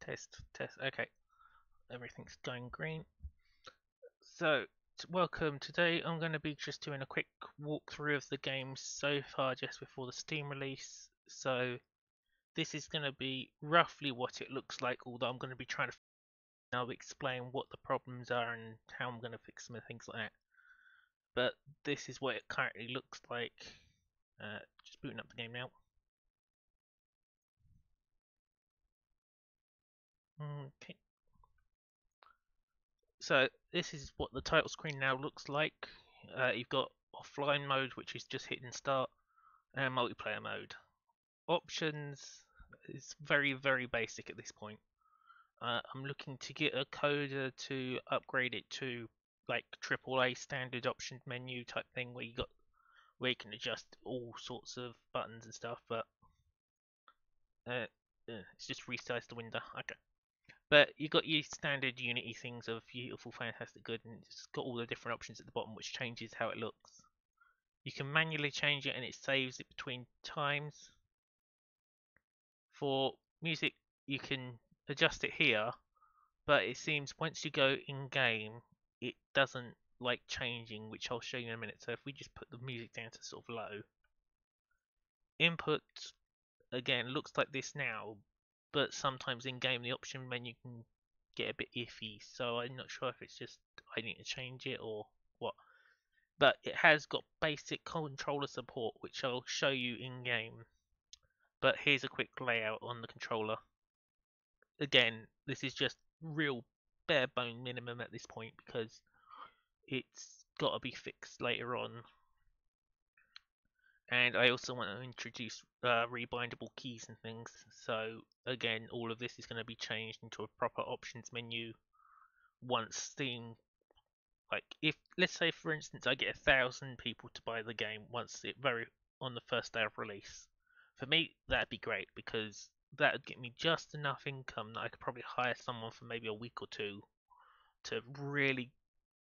Test, test. Okay, everything's going green. So, welcome. Today I'm going to be just doing a quick walkthrough of the game so far just before the Steam release. So, this is going to be roughly what it looks like, although I'm going to be trying to now explain what the problems are and how I'm going to fix them and things like that. But this is what it currently looks like. Just booting up the game now. Okay. So this is what the title screen now looks like. You've got offline mode, which is just hitting start, and multiplayer mode. Options is very basic at this point. I'm looking to get a coder to upgrade it to like AAA standard option menu type thing where you can adjust all sorts of buttons and stuff, but it's just resize the window. Okay. But you got your standard Unity things of beautiful, fantastic, good, and it's got all the different options at the bottom, which changes how it looks. You can manually change it, and it saves it between times. For music, you can adjust it here, but it seems once you go in game, it doesn't like changing, which I'll show you in a minute. So if we just put the music down to sort of low, input again looks like this now, but sometimes in game the option menu can get a bit iffy, so I'm not sure if it's just I need to change it or what. But it has got basic controller support, which I'll show you in game. But here's a quick layout on the controller. Again, this is just real bare bone minimum at this point because it's got to be fixed later on. And I also want to introduce rebindable keys and things. So again, all of this is going to be changed into a proper options menu once Steam, like if let's say for instance I get 1,000 people to buy the game once it on the first day of release. For me, that'd be great because that would get me just enough income that I could probably hire someone for maybe a week or two to really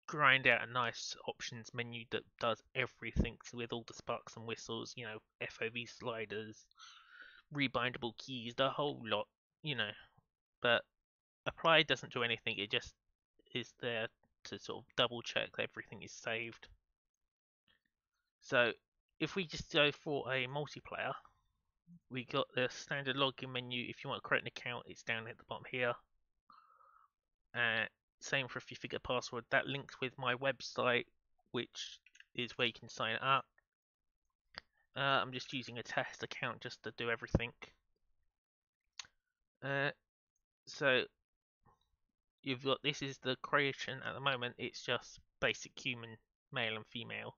grind out a nice options menu that does everything with all the sparks and whistles, FOV sliders, rebindable keys, the whole lot, you know. But apply doesn't do anything, it just is there to sort of double check that everything is saved. So if we just go for a multiplayer, we got the standard login menu. If you want to create an account, it's down at the bottom here. Same for if you forget password. That links with my website, which is where you can sign up. I'm just using a test account just to do everything. So you've got, this is the creation at the moment. It's just basic human, male and female.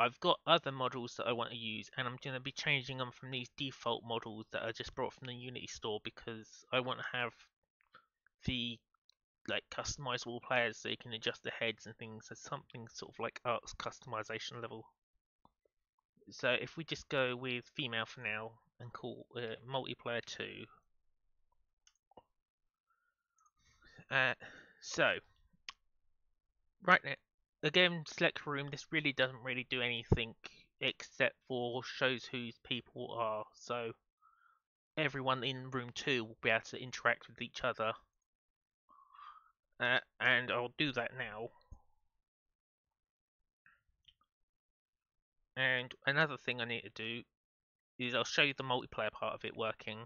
I've got other models that I want to use, and I'm going to be changing them from these default models that are just brought from the Unity store because I want to have the like customizable players so you can adjust the heads and things as something sort of like art's customization level. So if we just go with female for now and call multiplayer 2. So right now, again, select room. This really doesn't really do anything except for shows whose people are. So everyone in room 2 will be able to interact with each other. And I'll do that now. And another thing I need to do is I'll show you the multiplayer part of it working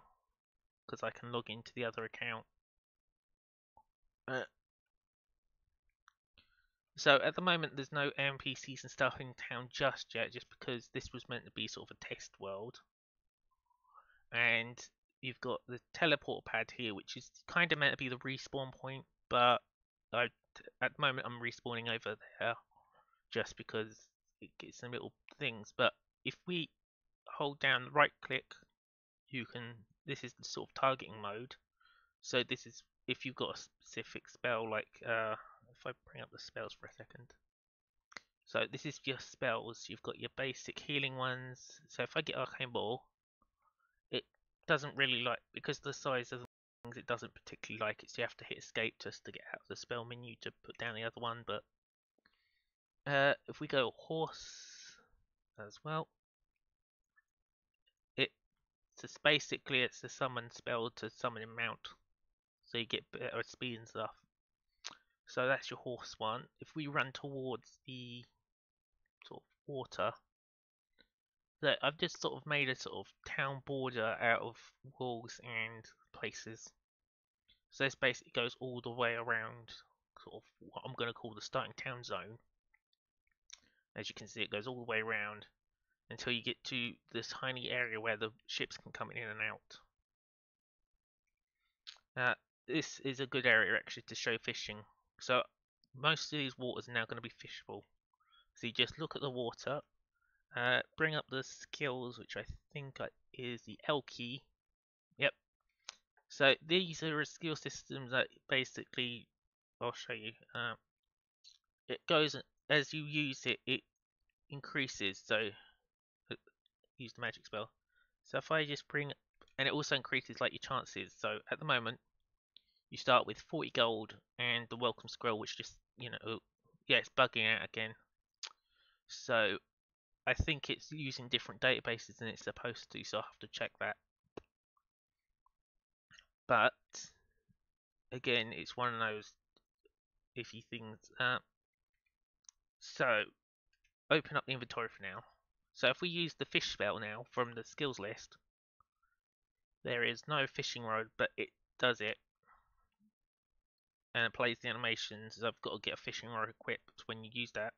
because I can log into the other account. So at the moment there's no NPCs and stuff in town just yet, just because this was meant to be sort of a test world. And you've got the teleport pad here, which is kind of meant to be the respawn point, but at the moment I'm respawning over there just because it gets some little things. But if we hold down right click, you can, this is the sort of targeting mode. So this is if you've got a specific spell, like if I bring up the spells for a second. So this is your spells. You've got your basic healing ones. So if I get Arcane Ball, it doesn't really like, because the size of the things, it doesn't particularly like it. So you have to hit escape just to get out of the spell menu to put down the other one. But if we go horse as well, it's just basically it's a summon spell to summon a mount. so you get better speed and stuff. So that's your horse one. If we run towards the sort of water, that I've just sort of made a sort of town border out of walls and places. So this basically goes all the way around sort of what I'm going to call the starting town zone. As you can see, it goes all the way around until you get to this tiny area where the ships can come in and out. This is a good area actually to show fishing. So most of these waters are now going to be fishable. So you just look at the water, bring up the skills, which I think is the L key. Yep. So these are skill systems that basically, I'll show you. It goes as you use it, it increases. So use the magic spell. So if I just bring, and it also increases like your chances. So at the moment, you start with 40 gold and the welcome scroll, which just, yeah, it's bugging out again. So I think it's using different databases than it's supposed to, so I'll have to check that. But again, it's one of those iffy things. So open up the inventory for now. So if we use the fish spell now from the skills list, there is no fishing rod, but it does it. And it plays the animations. I've got to get a fishing rod equipped when you use that.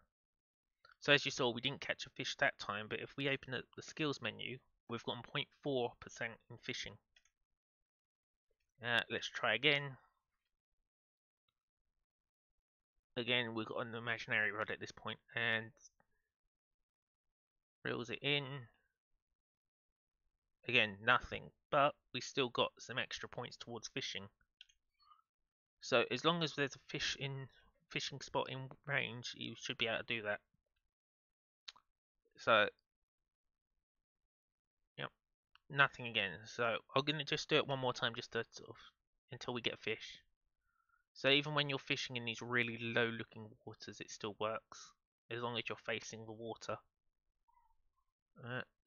So as you saw, we didn't catch a fish that time, but if we open up the skills menu, we've got 0.4% in fishing. Let's try again. Again, we've got an imaginary rod at this point, and reels it in. Again, nothing, but we still got some extra points towards fishing. So as long as there's a fishing spot in range, you should be able to do that. So, yep, nothing again. So I'm gonna just do it one more time, just to sort of until we get fish. So even when you're fishing in these really low-looking waters, it still works as long as you're facing the water.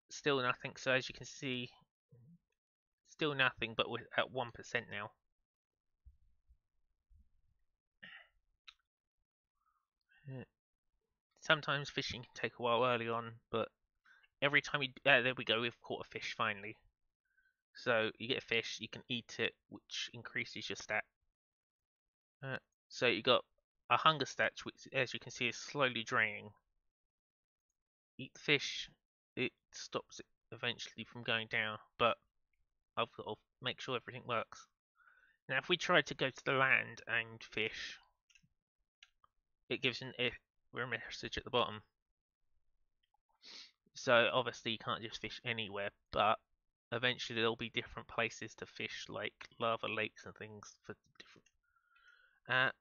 Still nothing. So as you can see, still nothing, but we're at 1% now. Sometimes fishing can take a while early on, but every time you there we go, we've caught a fish finally. So you get a fish, you can eat it, which increases your stat. So you got a hunger stat, which as you can see is slowly draining. Eat the fish, it stops it eventually from going down, but I've got to make sure everything works. Now if we try to go to the land and fish, it gives an error message at the bottom. So obviously you can't just fish anywhere, but eventually there'll be different places to fish, like lava lakes and things for different.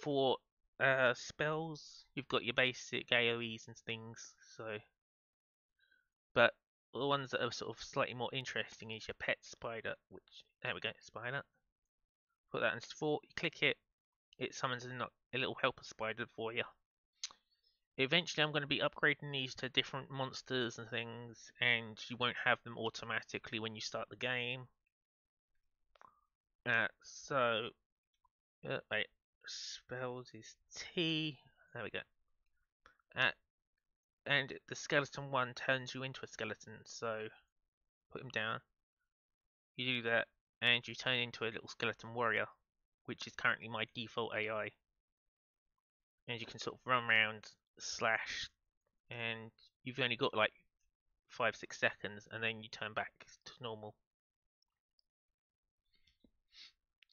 For spells, you've got your basic AoEs and things. So, but the ones that are sort of slightly more interesting is your pet spider, which there we go, spider. Put that in sport. You click it, it summons a little helper spider for you. Eventually I'm going to be upgrading these to different monsters and things, and you won't have them automatically when you start the game. Wait, spells is T, there we go. And the skeleton one turns you into a skeleton, so put him down. You do that, and you turn into a little skeleton warrior, which is currently my default AI. And you can sort of run around, slash, and you've only got like 5-6 seconds, and then you turn back to normal.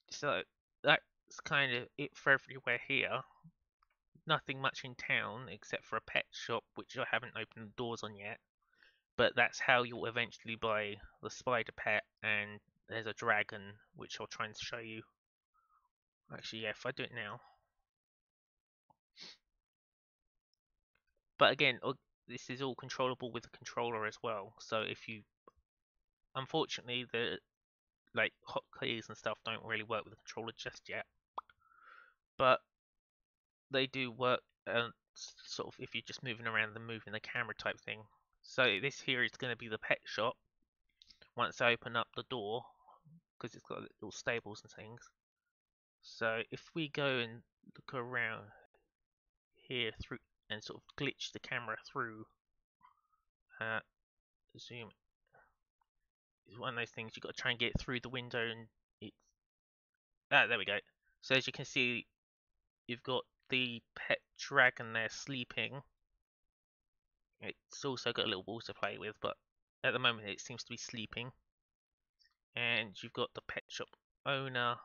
So that's kind of it for everywhere here. Nothing much in town except for a pet shop, which I haven't opened the doors on yet. But that's how you'll eventually buy the spider pet, and there's a dragon, which I'll try and show you. Actually, yeah, if I do it now. But again, this is all controllable with a controller as well. So if you, unfortunately, the like hotkeys and stuff don't really work with the controller just yet. But they do work, sort of if you're just moving around and moving the camera type thing. So this here is going to be the pet shop. Once I open up the door, because it's got little stables and things, So if we go and look around here through and sort of glitch the camera through, zoom is one of those things you've got to try and get through the window, and it's there we go. So as you can see, you've got the pet dragon there sleeping. It's also got a little ball to play with, but at the moment it seems to be sleeping. And you've got the pet shop owner.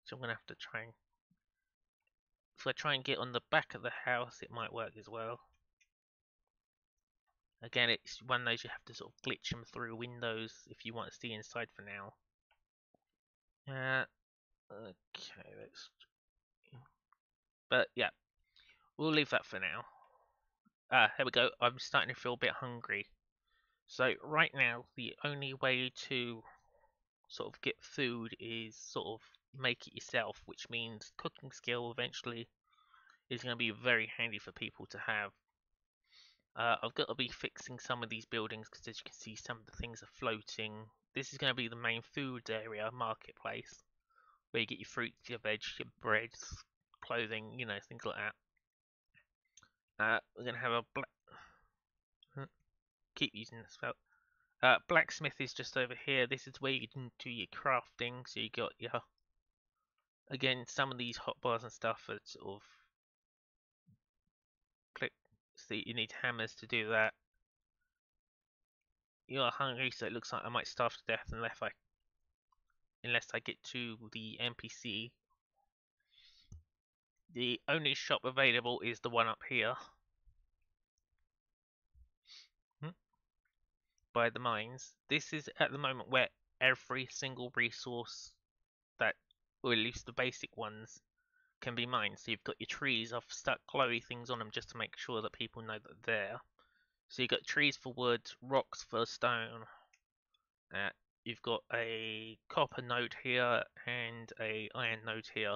So I'm gonna have to try and if I try and get on the back of the house, it might work as well. Again, it's one of those you have to sort of glitch them through windows if you want to see inside for now. Okay, let's. But yeah, we'll leave that for now. Here we go. I'm starting to feel a bit hungry. So right now, the only way to sort of get food is sort of make it yourself, which means cooking skill eventually is going to be very handy for people to have. I've got to be fixing some of these buildings because as you can see some of the things are floating. This is going to be the main food area, marketplace, where you get your fruits, your veg, your breads, clothing, you know, things like that. We're going to have a keep using this spell. Blacksmith is just over here. This is where you can do your crafting. So you got your again some of these hotbars and stuff are sort of click. See, you need hammers to do that. You're hungry, so it looks like I might starve to death unless I get to the NPC. The only shop available is the one up here by the mines. This is at the moment where every single resource that, or at least the basic ones, can be mined. So you've got your trees. I've stuck glowy things on them just to make sure that people know that they're there. So you've got trees for wood, rocks for stone. You've got a copper node here and a iron node here.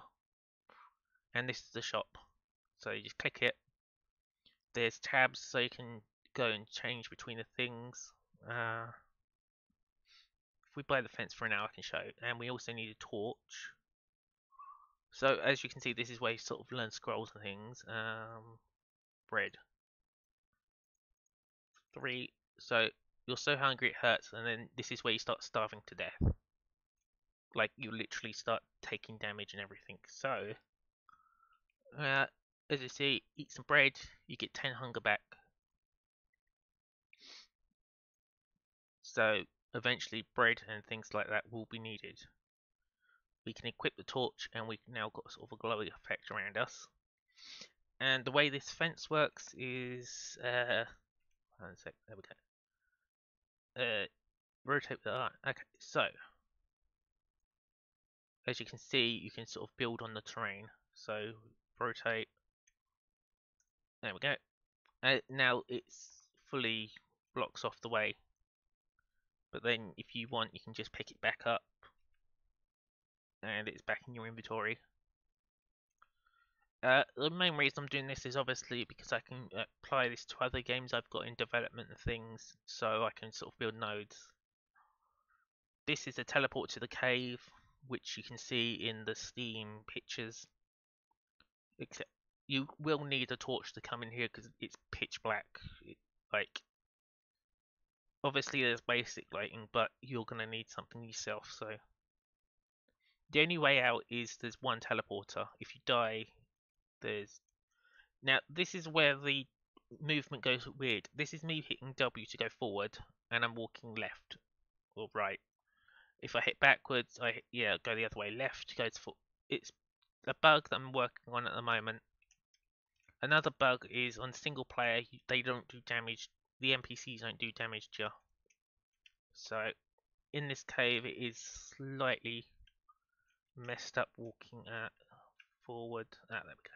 And this is the shop. So you just click it. There's tabs so you can go and change between the things. If we buy the fence for an hour, I can show. And we also need a torch. So as you can see, this is where you sort of learn scrolls and things. Bread. 3. So you're so hungry it hurts, and then this is where you start starving to death. Like you literally start taking damage and everything. So as you see, eat some bread, you get 10 hunger back. So eventually bread and things like that will be needed. We can equip the torch and we've now got sort of a glowing effect around us. And the way this fence works is one sec, there we go. Rotate the art. Okay, so as you can see, you can sort of build on the terrain. So rotate. There we go. Now it's fully blocks off the way. But then if you want, you can just pick it back up. And it's back in your inventory. The main reason I'm doing this is obviously because I can apply this to other games I've got in development and things, so I can sort of build nodes. This is a teleport to the cave, which you can see in the Steam pictures. Except you will need a torch to come in here because it's pitch black. Like, obviously there's basic lighting, but you're gonna need something yourself. So the only way out is there's one teleporter. If you die, there's now this is where the movement goes weird. This is me hitting W to go forward, and I'm walking left or right. If I hit backwards, go the other way. Left goes for. It's a bug that I'm working on at the moment. Another bug is on single player, they don't do damage. The NPCs don't do damage to you. So in this cave, it is slightly messed up walking forward. There we go.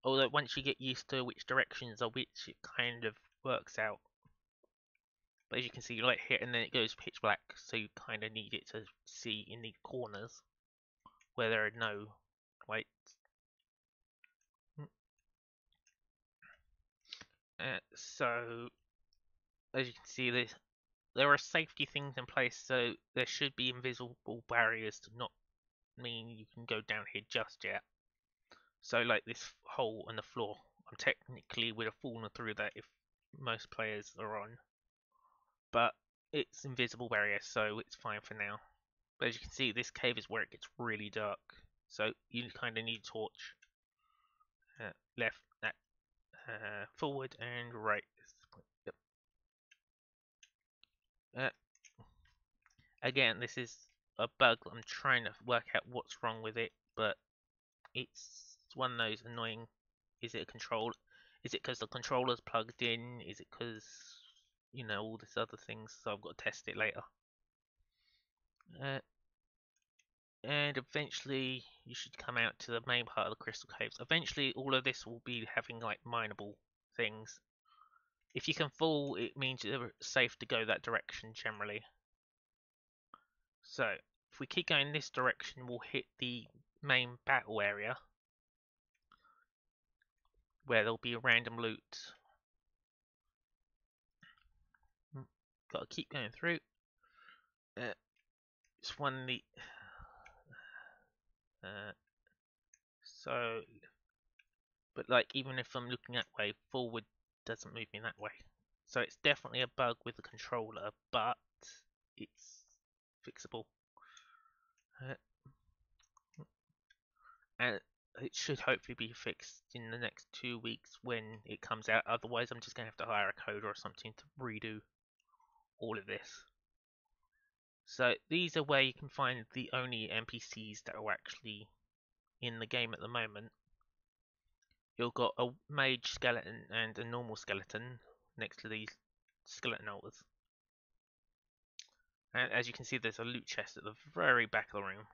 Although once you get used to which directions are which, it kind of works out. But as you can see, light hit and then it goes pitch black, so you kind of need it to see in the corners where there are no lights. So as you can see, there are safety things in place, so there should be invisible barriers to not mean you can go down here just yet. So like this hole in the floor, I'm technically would have fallen through that if most players are on. But it's invisible barrier, so it's fine for now. But as you can see, this cave is where it gets really dark. So you kind of need a torch. Left, forward and right. Yep. Again, this is a bug. I'm trying to work out what's wrong with it, but it's one of those annoying. Is it a control? Is it because the controller's plugged in? Is it because all this other things? So I've got to test it later. And eventually you should come out to the main part of the crystal caves. Eventually all of this will be having like mineable things. If you can fall, it means you're safe to go that direction generally. So if we keep going this direction, we'll hit the main battle area where there'll be a random loot. Gotta keep going through. It's one the so, but like even if I'm looking that way, forward doesn't move me that way. So it's definitely a bug with the controller, but it's fixable. And it should hopefully be fixed in the next 2 weeks when it comes out. Otherwise, I'm just going to have to hire a coder or something to redo all of this. So these are where you can find the only NPCs that are actually in the game at the moment. You've got a mage skeleton and a normal skeleton next to these skeleton altars. And as you can see, there's a loot chest at the very back of the room.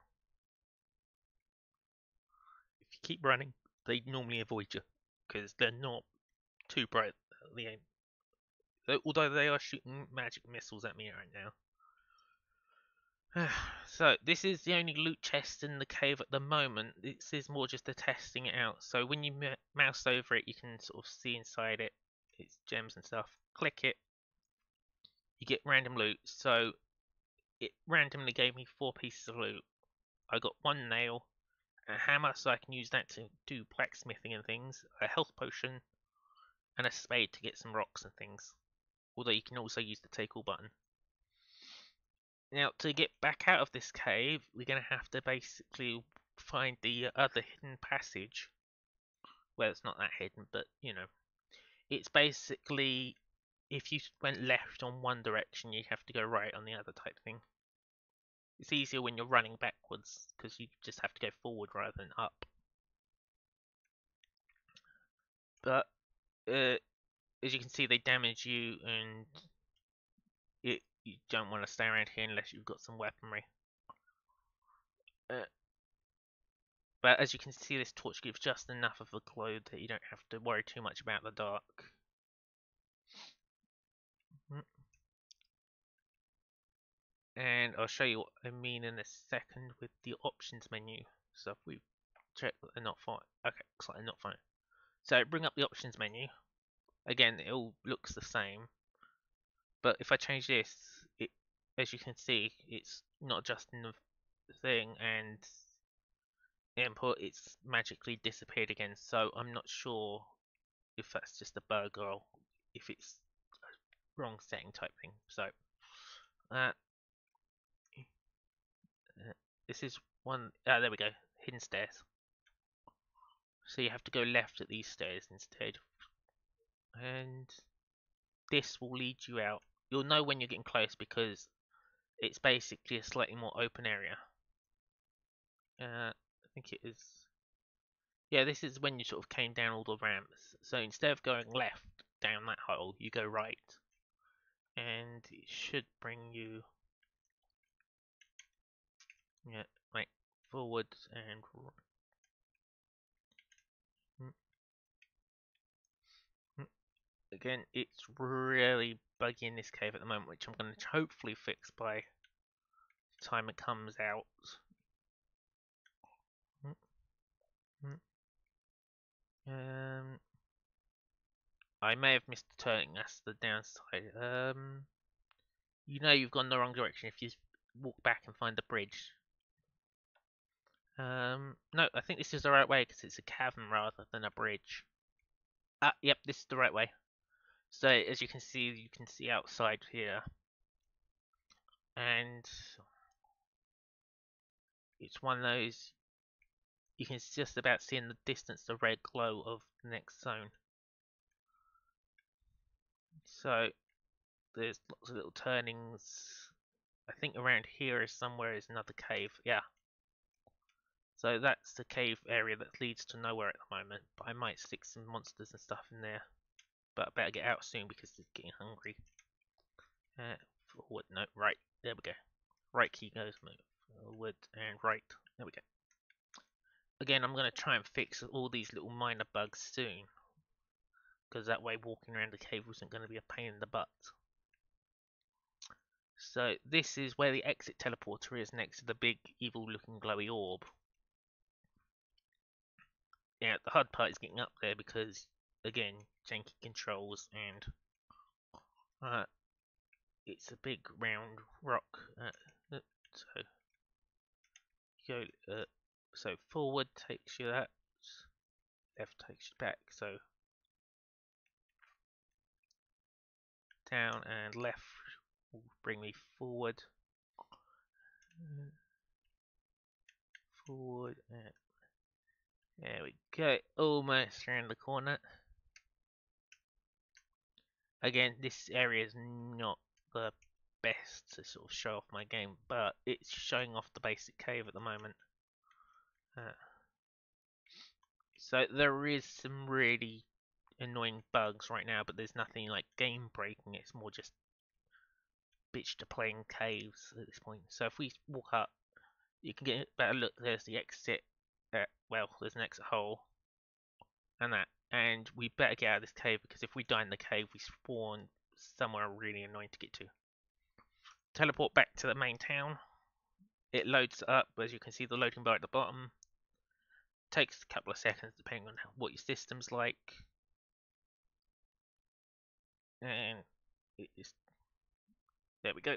If you keep running, they normally avoid you because they're not too bright at the aim. Although they are shooting magic missiles at me right now. So this is the only loot chest in the cave at the moment. This is more just a testing it out. So when you mouse over it, you can sort of see inside it. It's gems and stuff. Click it, you get random loot. So it randomly gave me 4 pieces of loot. I got 1 nail, a hammer, so I can use that to do blacksmithing and things, a health potion, and a spade to get some rocks and things. Although you can also use the take all button. Now, to get back out of this cave, we're going to have to basically find the other hidden passage. Well, it's not that hidden, but, it's basically, if you went left on one direction, you have to go right on the other type thing. It's easier when you're running backwards, because you just have to go forward rather than up. But, as you can see, they damage you, and you don't want to stay around here unless you've got some weaponry. But as you can see, this torch gives just enough of a glow that you don't have to worry too much about the dark. And I'll show you what I mean in a second with the options menu. So if we check that they're not fine. Okay, looks like they're not fine. So bring up the options menu. Again, it all looks the same. But if I change this, as you can see, it's not just in the thing and input, it's magically disappeared again. So I'm not sure if that's just a bug or if it's a wrong setting type thing. So this is one. There we go. Hidden stairs. So you have to go left at these stairs instead. And this will lead you out. You'll know when you're getting close because it's basically a slightly more open area. I think it is. Yeah, this is when you sort of came down all the ramps. So instead of going left down that hole, you go right. And it should bring you, right, forward and again, it's really buggy in this cave at the moment, which I'm going to hopefully fix by the time it comes out. I may have missed the turning, that's the downside. You've gone the wrong direction if you walk back and find the bridge. No, I think this is the right way because it's a cavern rather than a bridge. Yep, this is the right way. So as you can see outside here, and it's one of those you can just about see in the distance the red glow of the next zone. So there's lots of little turnings. I think around here is somewhere is another cave. Yeah. So that's the cave area that leads to nowhere at the moment. But I might stick some monsters and stuff in there. But I better get out soon because it's getting hungry. Forward, no, right. There we go. Right key goes move. Forward and right. There we go. Again, I'm going to try and fix all these little minor bugs soon. Because that way walking around the cave isn't going to be a pain in the butt. So this is where the exit teleporter is next to the big evil looking glowy orb. Yeah, the hard part is getting up there because, again, janky controls and it's a big round rock. So go. So forward takes you that. Left takes you back. So down and left will bring me forward. Forward and there we go. Almost around the corner. Again, this area is not the best to sort of show off my game, but it's showing off the basic cave at the moment. So there is some really annoying bugs right now, but there's nothing like game breaking. It's more just bitch to playing caves at this point. So if we walk up, you can get a better look. There's the exit. Well, there's an exit hole and that. And we better get out of this cave because if we die in the cave, we spawn somewhere really annoying to get to. Teleport back to the main town. It loads up, as you can see the loading bar at the bottom. Takes a couple of seconds depending on what your system's like. And there we go.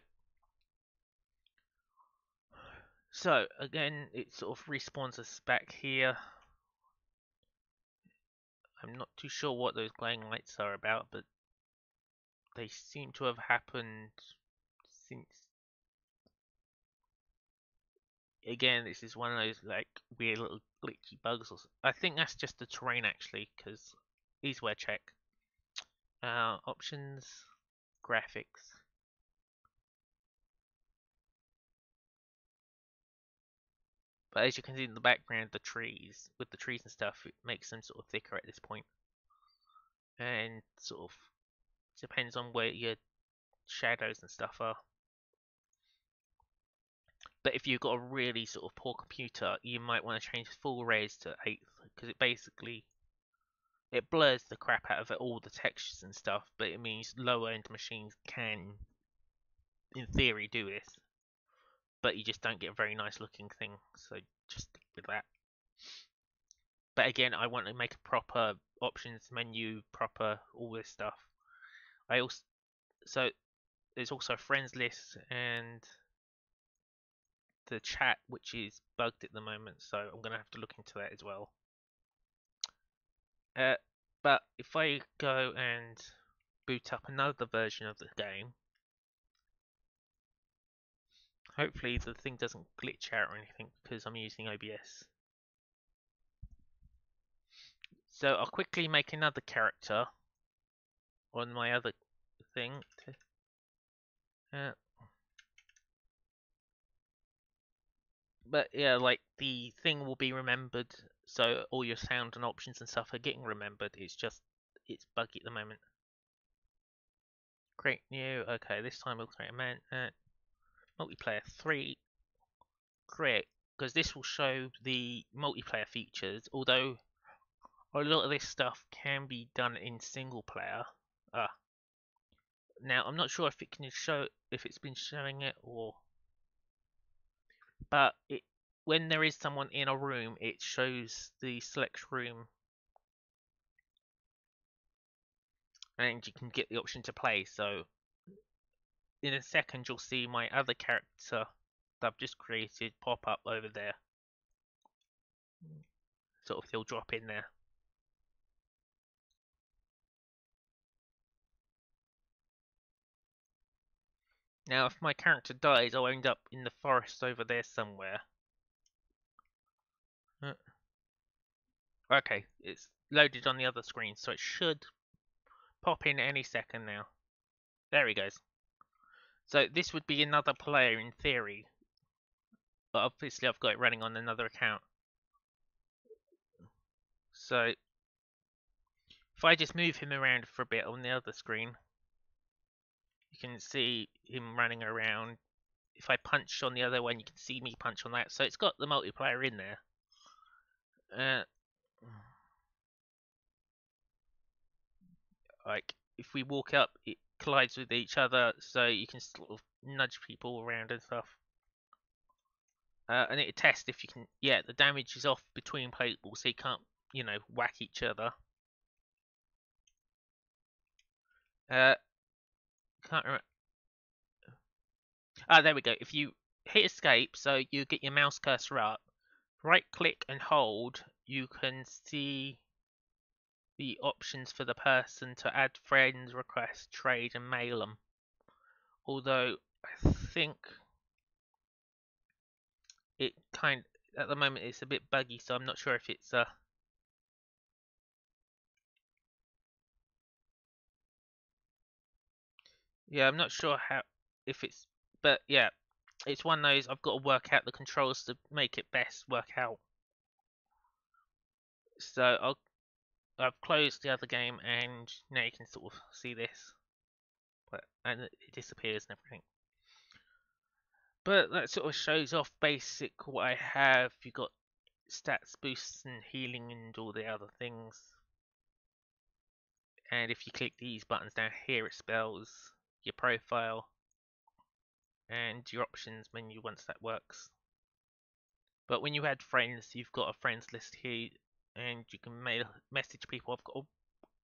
So again, it sort of respawns us back here. I'm not too sure what those glowing lights are about, but they seem to have happened since. Again, this is one of those like weird little glitchy bugs. I think that's just the terrain actually, because these were check. Options, graphics. But as you can see in the background, the trees, with the trees and stuff, it makes them sort of thicker at this point. And sort of depends on where your shadows and stuff are. But if you've got a really sort of poor computer, you might want to change full res to 8th because it blurs the crap out of it, all the textures and stuff. But it means lower end machines can, in theory, do this, but you just don't get a very nice looking thing. So just stick with that. But again, I want to make a proper options menu, proper all this stuff. So there's also a friends list and the chat, which is bugged at the moment, so I'm gonna have to look into that as well. But if I go and boot up another version of the game, hopefully the thing doesn't glitch out or anything because I'm using OBS. So I'll quickly make another character on my other thing. But yeah, like the thing will be remembered, so all your sound and options and stuff are getting remembered. It's buggy at the moment. Create new. Okay, this time we'll create a multiplayer 3. Create, because this will show the multiplayer features. Although a lot of this stuff can be done in single player. Now I'm not sure if it can show if it's been showing it or. But when there is someone in a room, it shows the select room, and you can get the option to play. So in a second, you'll see my other character that I've just created pop up over there. sort of he'll drop in there. Now, if my character dies, I'll end up in the forest over there somewhere. Okay, it's loaded on the other screen, so it should pop in any second now. There he goes. So this would be another player in theory, but obviously I've got it running on another account. So if I just move him around for a bit on the other screen, you can see him running around. If I punch on the other one, you can see me punch on that. So it's got the multiplayer in there. Like if we walk up, it collides with each other, so you can sort of nudge people around and stuff. And it tests if you can. Yeah, the damage is off between playables, so you can't, whack each other. Can't remember. Ah, there we go. If you hit escape, so you get your mouse cursor up, right click and hold, you can see the options for the person to add friends, request, trade, and mail them. Although I think it at the moment it's a bit buggy, so I'm not sure if it's yeah, I'm not sure how if it's, but yeah, it's one of those I've got to work out the controls to make it best work out. So I've closed the other game, and now you can sort of see this, and it disappears and everything. But that sort of shows off basic what I have. You got stats boosts and healing and all the other things. And if you click these buttons down here, it spells your profile and your options menu once that works. But when you add friends, you've got a friends list here, and you can message people.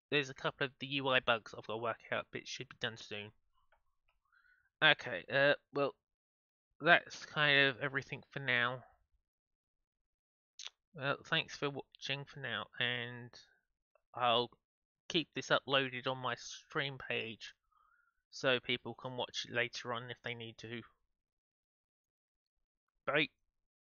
There's a couple of the UI bugs I've got to work out, but it should be done soon. Okay, well, that's kind of everything for now. Well, thanks for watching for now, and I'll keep this uploaded on my stream page so people can watch it later on if they need to. Bye.